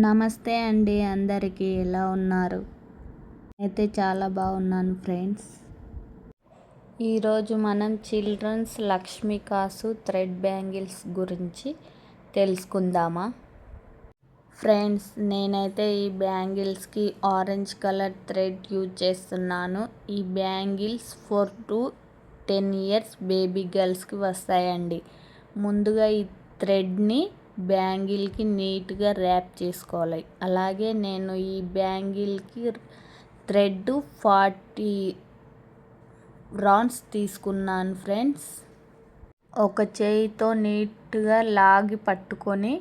నమస్తే అండి, అందరికీ ఎలా ఉన్నారు? అయితే చాలా బాగున్నాను ఫ్రెండ్స్. ఈరోజు మనం చిల్డ్రన్స్ లక్ష్మీ కాసు థ్రెడ్ బ్యాంగిల్స్ గురించి తెలుసుకుందామా? ఫ్రెండ్స్, నేనైతే ఈ బ్యాంగిల్స్కి ఆరెంజ్ కలర్ థ్రెడ్ యూజ్ చేస్తున్నాను. ఈ బ్యాంగిల్స్ 4 to 10 years బేబీ గర్ల్స్కి వస్తాయండి. ముందుగా ఈ థ్రెడ్ని బ్యాంగిల్కి నీట్గా ర్యాప్ చేసుకోవాలి. అలాగే నేను ఈ బ్యాంగిల్కి థ్రెడ్ 40 రౌండ్స్ తీసుకున్నాను ఫ్రెండ్స్. ఒక చేయితో నీట్గా లాగి పట్టుకొని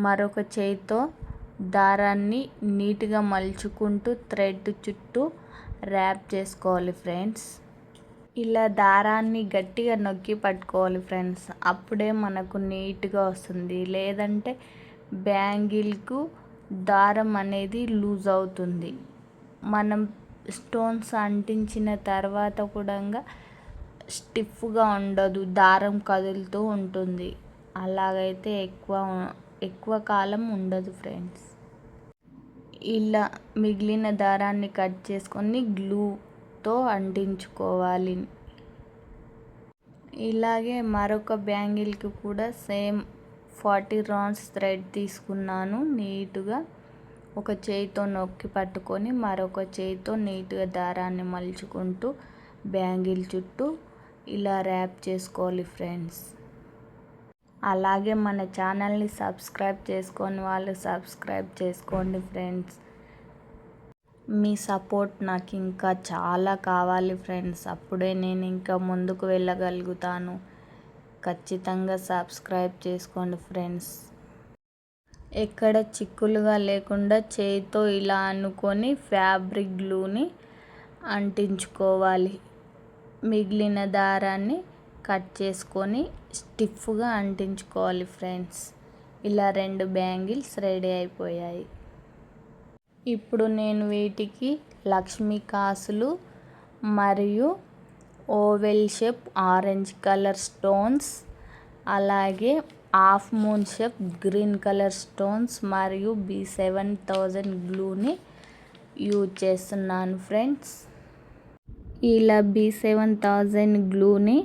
మరొక చేయితో దారాన్ని నీట్గా మలుచుకుంటూ థ్రెడ్ చుట్టూ ర్యాప్ చేసుకోవాలి ఫ్రెండ్స్. ఇలా దారాన్ని గట్టిగా నొక్కి పట్టుకోవాలి ఫ్రెండ్స్. అప్పుడే మనకు నీట్గా వస్తుంది. లేదంటే బ్యాంగిల్కు దారం అనేది లూజ్ అవుతుంది. మనం స్టోన్స్ అంటించిన తర్వాత కూడా స్టిఫ్గా ఉండదు, దారం కదులుతూ ఉంటుంది. అలాగైతే ఎక్కువ కాలం ఉండదు ఫ్రెండ్స్. ఇలా మిగిలిన దారాన్ని కట్ చేసుకొని గ్లూతో అంటించుకోవాలి. ఇలాగే మరొక బ్యాంగిల్కి కూడా సేమ్ 40 రౌండ్స్ థ్రెడ్ తీసుకున్నాను. నీట్గా ఒక చేయితో నొక్కి పట్టుకొని మరొక చేయితో నీట్గా దారాన్ని మలుచుకుంటూ బ్యాంగిల్ చుట్టూ ఇలా ర్యాప్ చేసుకోవాలి ఫ్రెండ్స్. అలాగే మన ఛానల్ని సబ్స్క్రైబ్ చేసుకొని వాళ్ళు సబ్స్క్రైబ్ చేసుకోండి ఫ్రెండ్స్. మీ సపోర్ట్ నాకు ఇంకా చాలా కావాలి ఫ్రెండ్స్. అప్పుడే నేను ఇంకా ముందుకు వెళ్ళగలుగుతాను. ఖచ్చితంగా సబ్స్క్రైబ్ చేసుకోండి ఫ్రెండ్స్. ఎక్కడ చిక్కులుగా లేకుండా చేయితో ఇలా అనుకొని ఫ్యాబ్రిక్ గ్లూని అంటించుకోవాలి. మిగిలిన దారాన్ని కట్ చేసుకొని స్టిఫ్గా అంటించుకోవాలి ఫ్రెండ్స్. ఇలా 2 బ్యాంగిల్స్ రెడీ అయిపోయాయి. ఇప్పుడు నేను వీటికి లక్ష్మీ కాసులు మరియు oval shape orange colour stones, అలాగే half moon shape green colour stones మరియు B7000 గ్లూని యూజ్ చేస్తున్నాను ఫ్రెండ్స్. ఇలా B7000 గ్లూని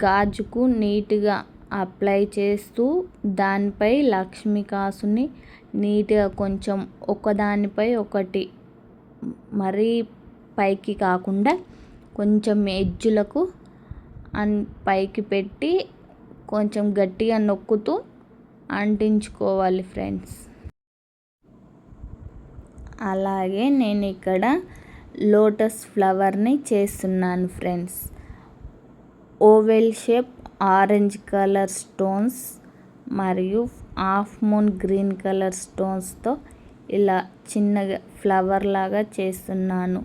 గాజుకు నీట్గా అప్లై చేస్తూ దానిపై లక్ష్మీ కాసుని నీట్గా కొంచెం ఒకదానిపై ఒకటి, మరీ పైకి కాకుండా కొంచెం ఎడ్జులకు పైకి పెట్టి కొంచెం గట్టిగా నొక్కుతూ అంటించుకోవాలి ఫ్రెండ్స్. అలాగే నేను ఇక్కడ లోటస్ ఫ్లవర్ని చేస్తున్నాను friends. Oval shape orange colour stones మరియు హాఫ్ మూన్ గ్రీన్ కలర్ స్టోన్స్తో ఇలా చిన్నగా ఫ్లవర్ లాగా చేస్తున్నాను.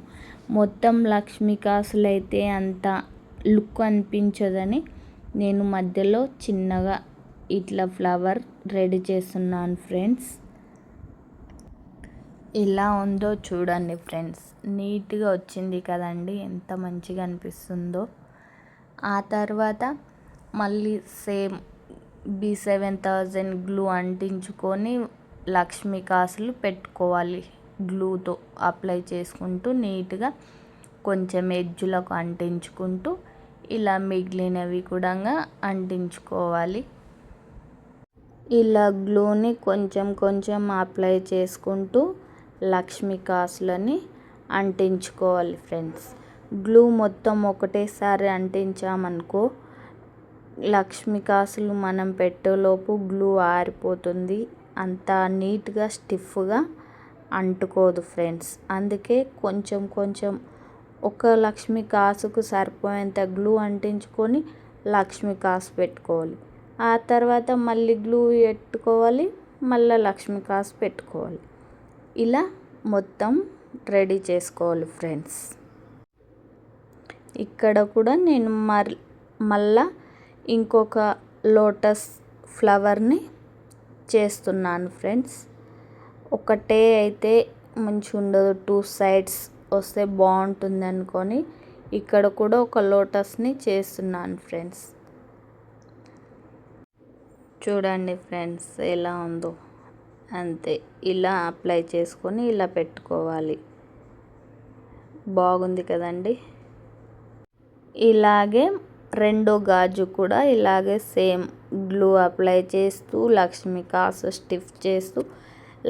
మొత్తం లక్ష్మీ కాసులు అయితే అంత లుక్ అనిపించదని నేను మధ్యలో చిన్నగా ఇట్లా ఫ్లవర్ రెడీ చేస్తున్నాను ఫ్రెండ్స్. ఎలా ఉందో చూడండి ఫ్రెండ్స్. నీట్గా వచ్చింది కదండి, ఎంత మంచిగా అనిపిస్తుందో. ఆ తర్వాత మళ్ళీ సేమ్ B7000 గ్లూ అంటించుకొని లక్ష్మీ కాసులు పెట్టుకోవాలి. గ్లూతో అప్లై చేసుకుంటూ నీట్గా కొంచెం ఎడ్జులకు అంటించుకుంటూ ఇలా మిగిలినవి కూడా అంటించుకోవాలి. ఇలా గ్లూని కొంచెం కొంచెం అప్లై చేసుకుంటూ లక్ష్మీ కాసులని అంటించుకోవాలి ఫ్రెండ్స్. గ్లూ మొత్తం ఒకటేసారి అంటించామనుకో లక్ష్మీ కాసులు మనం పెట్టేలోపు గ్లూ ఆరిపోతుంది. అంత నీట్గా స్టిఫ్గా అంటుకోదు ఫ్రెండ్స్. అందుకే కొంచెం కొంచెం ఒక లక్ష్మీ కాసుకు సరిపోయేంత గ్లూ అంటించుకొని లక్ష్మీ కాసు పెట్టుకోవాలి. ఆ తర్వాత మళ్ళీ గ్లూ పెట్టుకోవాలి, మళ్ళీ లక్ష్మీ కాసు పెట్టుకోవాలి. ఇలా మొత్తం రెడీ చేసుకోవాలి ఫ్రెండ్స్. ఇక్కడ కూడా నేను మళ్ళా ఇంకొక లోటస్ ఫ్లవర్ని చేస్తున్నాను ఫ్రెండ్స్. ఒకటే అయితే మంచిగా ఉండదు, 2 sides వస్తే బాగుంటుంది అనుకొని ఇక్కడ కూడా ఒక లోటస్ని చేస్తున్నాను ఫ్రెండ్స్. చూడండి ఫ్రెండ్స్ ఎలా ఉందో. అంతే, ఇలా అప్లై చేసుకొని ఇలా పెట్టుకోవాలి. బాగుంది కదండి. ఇలాగే రెండో గాజు కూడా ఇలాగే సేమ్ గ్లూ అప్లై చేస్తూ లక్ష్మీ కాసు స్టిఫ్ చేస్తూ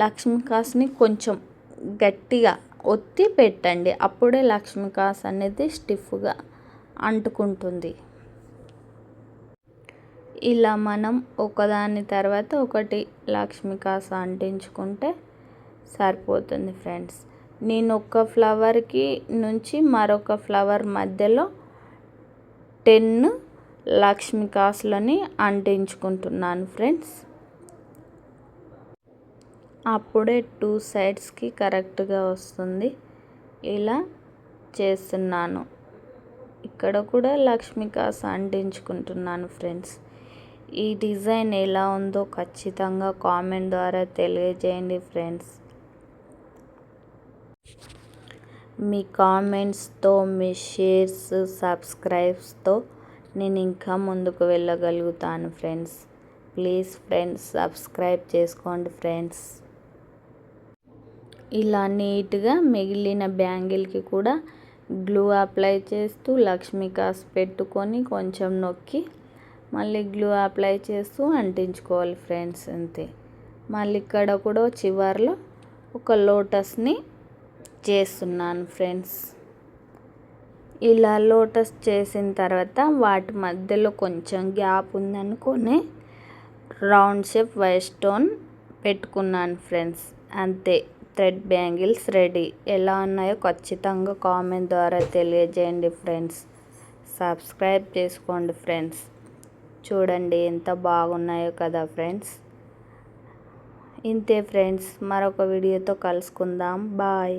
లక్ష్మీ కాసుని కొంచెం గట్టిగా ఒత్తి పెట్టండి. అప్పుడే లక్ష్మీ కాసు అనేది స్టిఫ్గా అంటుకుంటుంది. ఇలా మనం ఒకదాని తర్వాత ఒకటి లక్ష్మీ కాసు అంటించుకుంటే సరిపోతుంది ఫ్రెండ్స్. నేను ఒక ఫ్లవర్కి నుంచి మరొక ఫ్లవర్ మధ్యలో 10 లక్ష్మీ కాసులని అంటించుకుంటున్నాను ఫ్రెండ్స్. అప్పుడే 2 సైడ్స్కి కరెక్ట్గా వస్తుంది. ఇలా చేస్తున్నాను. ఇక్కడ కూడా లక్ష్మీ కాసు అంటించుకుంటున్నాను ఫ్రెండ్స్. ఈ డిజైన్ ఎలా ఉందో ఖచ్చితంగా కామెంట్ ద్వారా తెలియజేయండి ఫ్రెండ్స్. మీ కామెంట్స్తో, మీ షేర్స్, సబ్స్క్రైబ్స్తో నేను ఇంకా ముందుకు వెళ్ళగలుగుతాను ఫ్రెండ్స్. ప్లీజ్ ఫ్రెండ్స్ సబ్స్క్రైబ్ చేసుకోండి ఫ్రెండ్స్. ఇలా నీట్గా మిగిలిన బ్యాంగిల్కి కూడా గ్లూ అప్లై చేస్తూ లక్ష్మీ కాసు పెట్టుకొని కొంచెం నొక్కి మళ్ళీ గ్లూ అప్లై చేస్తూ అంటించుకోవాలి ఫ్రెండ్స్. అంతే. మళ్ళీ ఇక్కడ కూడా చివర్లో ఒక లోటస్ని చేస్తున్నాను ఫ్రెండ్స్. ఇలా లోటస్ చేసిన తర్వాత వాటి మధ్యలో కొంచెం గ్యాప్ ఉందనుకొని రౌండ్ షేప్ వైట్ స్టోన్ పెట్టుకున్నాను ఫ్రెండ్స్. అంతే, థ్రెడ్ బ్యాంగిల్స్ రెడీ. ఎలా ఉన్నాయో ఖచ్చితంగా కామెంట్ ద్వారా తెలియజేయండి ఫ్రెండ్స్. సబ్స్క్రైబ్ చేసుకోండి ఫ్రెండ్స్. చూడండి ఎంత బాగున్నాయో కదా ఫ్రెండ్స్. ఇంతే ఫ్రెండ్స్, మరొక వీడియోతో కలుసుకుందాం. బాయ్.